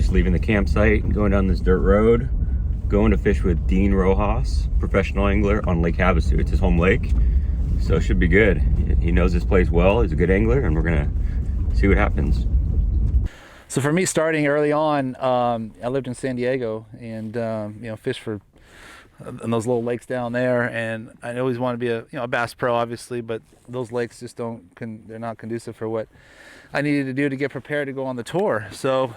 just leaving the campsite and going down this dirt road, going to fish with Dean Rojas, professional angler on Lake Havasu. It's his home lake, so it should be good. He knows this place well. He's a good angler, and we're gonna see what happens. So for me, starting early on, I lived in San Diego and fished for in those little lakes down there, and I always wanted to be a bass pro, obviously, but those lakes just they're not conducive for what I needed to do to get prepared to go on the tour. So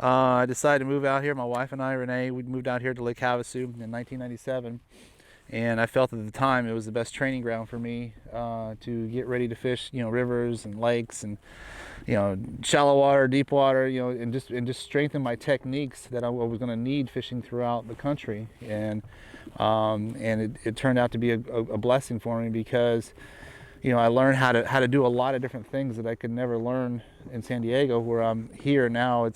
I decided to move out here. My wife and I, Renee, we moved out here to Lake Havasu in 1997, and I felt at the time it was the best training ground for me to get ready to fish, rivers and lakes and shallow water, deep water, and just strengthen my techniques that I was going to need fishing throughout the country. And it turned out to be a blessing for me because I learned how to do a lot of different things that I could never learn in San Diego. Where I'm here now,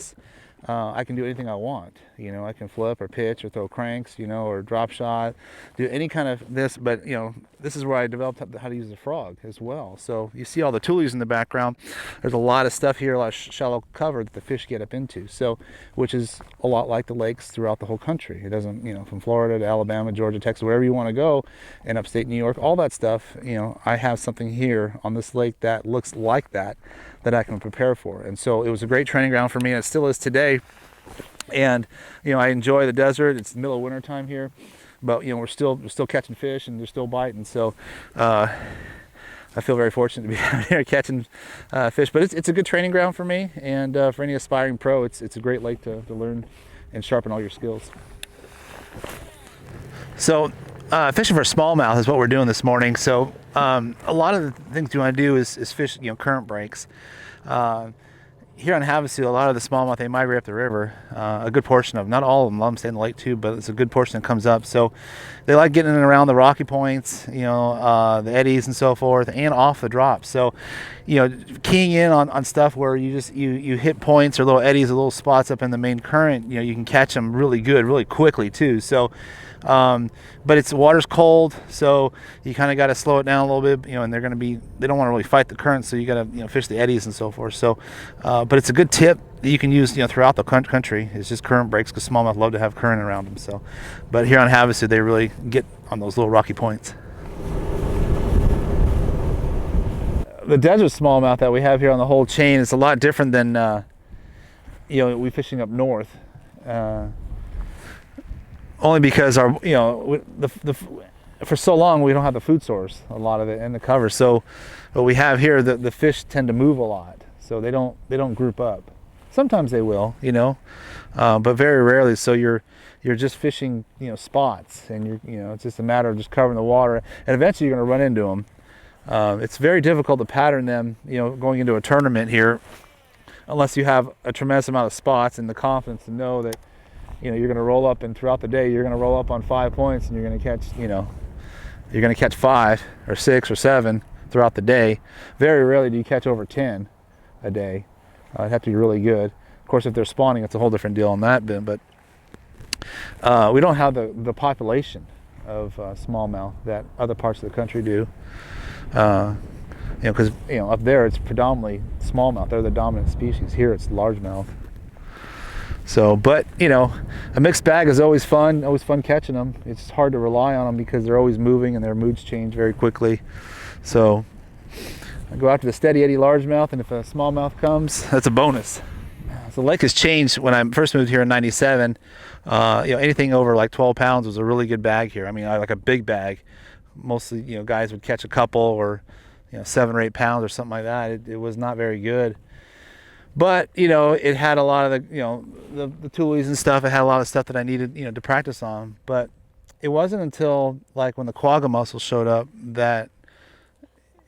I can do anything I want. I can flip or pitch or throw cranks, or drop shot, do any kind of this. But this is where I developed how to use the frog as well. So you see all the toolies in the background. There's a lot of stuff here, a lot of shallow cover that the fish get up into. So, which is a lot like the lakes throughout the whole country. It doesn't, from Florida to Alabama, Georgia, Texas, wherever you want to go, and upstate New York, all that stuff. I have something here on this lake that looks like that I can prepare for. And so it was a great training ground for me, and it still is today. And I enjoy the desert. It's the middle of winter time here, but we're still catching fish and they're still biting. So I feel very fortunate to be out here catching fish. But it's a good training ground for me, and for any aspiring pro, it's a great lake to learn and sharpen all your skills. So fishing for smallmouth is what we're doing this morning. So a lot of the things you want to do is fish current breaks. Here on Havasu, a lot of the smallmouth, they migrate up the river. A good portion of them, not all of them, stay in the lake too, but it's a good portion that comes up. So they like getting in and around the rocky points, the eddies and so forth, and off the drops. So, keying in on stuff where you hit points or little eddies or little spots up in the main current, you can catch them really good, really quickly too. So, but the water's cold, so you kind of got to slow it down a little bit, and they don't want to really fight the current, so you got to, fish the eddies and so forth. So, but it's a good tip that you can use, throughout the country. It's just current breaks, because smallmouth love to have current around them. So, but here on Havasu, they really get on those little rocky points. The desert smallmouth that we have here on the whole chain is a lot different than, we fishing up north. Only because for so long we don't have the food source, a lot of it in the cover. So what we have here, the fish tend to move a lot, so they don't group up. Sometimes they will, but very rarely. So you're just fishing, spots, and it's just a matter of just covering the water, and eventually you're going to run into them. It's very difficult to pattern them, going into a tournament here, unless you have a tremendous amount of spots and the confidence to know that you're going to roll up, and throughout the day you're going to roll up on 5 points, and you're going to catch you're going to catch 5 or 6 or 7 throughout the day. Very rarely do you catch over 10 a day. It'd have to be really good. Of course, if they're spawning, it's a whole different deal on that bit, but we don't have the population of smallmouth that other parts of the country do. Because up there it's predominantly smallmouth. They're the dominant species. Here it's largemouth. So, but a mixed bag is always fun catching them. It's hard to rely on them because they're always moving and their moods change very quickly. So I go after the steady eddy largemouth, and if a smallmouth comes, that's a bonus. So the lake has changed. When I first moved here in '97, anything over like 12 pounds was a really good bag here. I mean, like a big bag. Mostly, guys would catch a couple, or 7 or 8 pounds or something like that. It was not very good. But, it had a lot of the toolies and stuff. It had a lot of stuff that I needed, to practice on. But it wasn't until, like, when the quagga mussel showed up that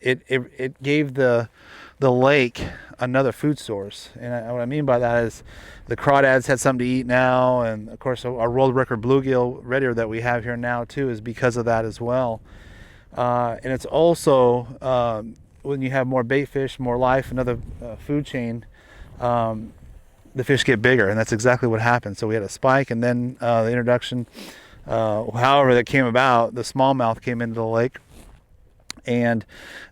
it gave the lake another food source. And what I mean by that is the crawdads had something to eat now. And, of course, our world record bluegill red ear that we have here now, too, is because of that as well. And it's also, when you have more bait fish, more life, another food chain, the fish get bigger, and that's exactly what happened. So we had a spike, and then the introduction, however that came about, the smallmouth came into the lake, And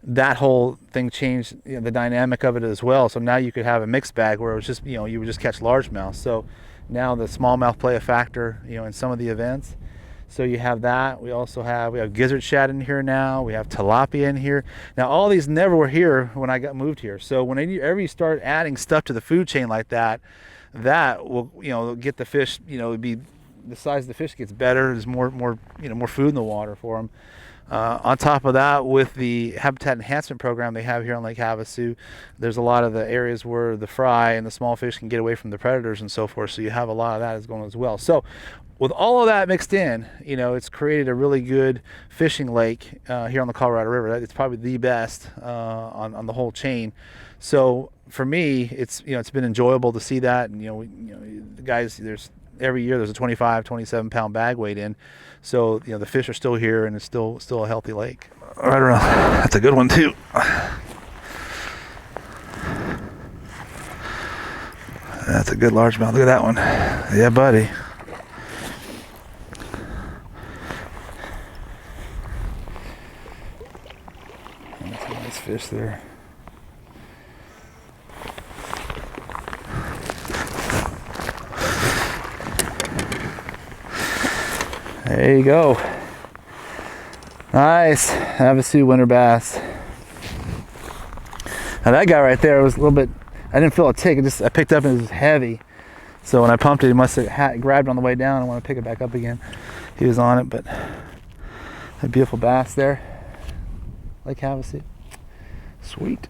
that whole thing changed, you know, the dynamic of it as well. So now you could have a mixed bag where it was just, you know, you would just catch largemouth. So now the smallmouth play a factor, you know, in some of the events. So you have that. We have gizzard shad in here now. We have tilapia in here. Now all these never were here when I got moved here. So whenever you start adding stuff to the food chain like that, that will, you know, get the fish, you know, the size of the fish gets better. There's more food in the water for them. On top of that, with the habitat enhancement program they have here on Lake Havasu, there's a lot of the areas where the fry and the small fish can get away from the predators and so forth. So you have a lot of that is going on as well. So with all of that mixed in, you know, it's created a really good fishing lake here on the Colorado River. It's probably the best on the whole chain. So for me, it's been enjoyable to see that. And the guys, every year there's a 27 pound bag weight in. So, you know, the fish are still here and it's still a healthy lake. Right around. That's a good one too. That's a good largemouth. Look at that one. Yeah, buddy. That's a nice fish there. There you go. Nice. Havasu winter bass. Now that guy right there was a little bit, I didn't feel a tick. I picked up and it was heavy. So when I pumped it, he must have grabbed it on the way down. I want to pick it back up again. He was on it, but a beautiful bass there. Lake Havasu. Sweet.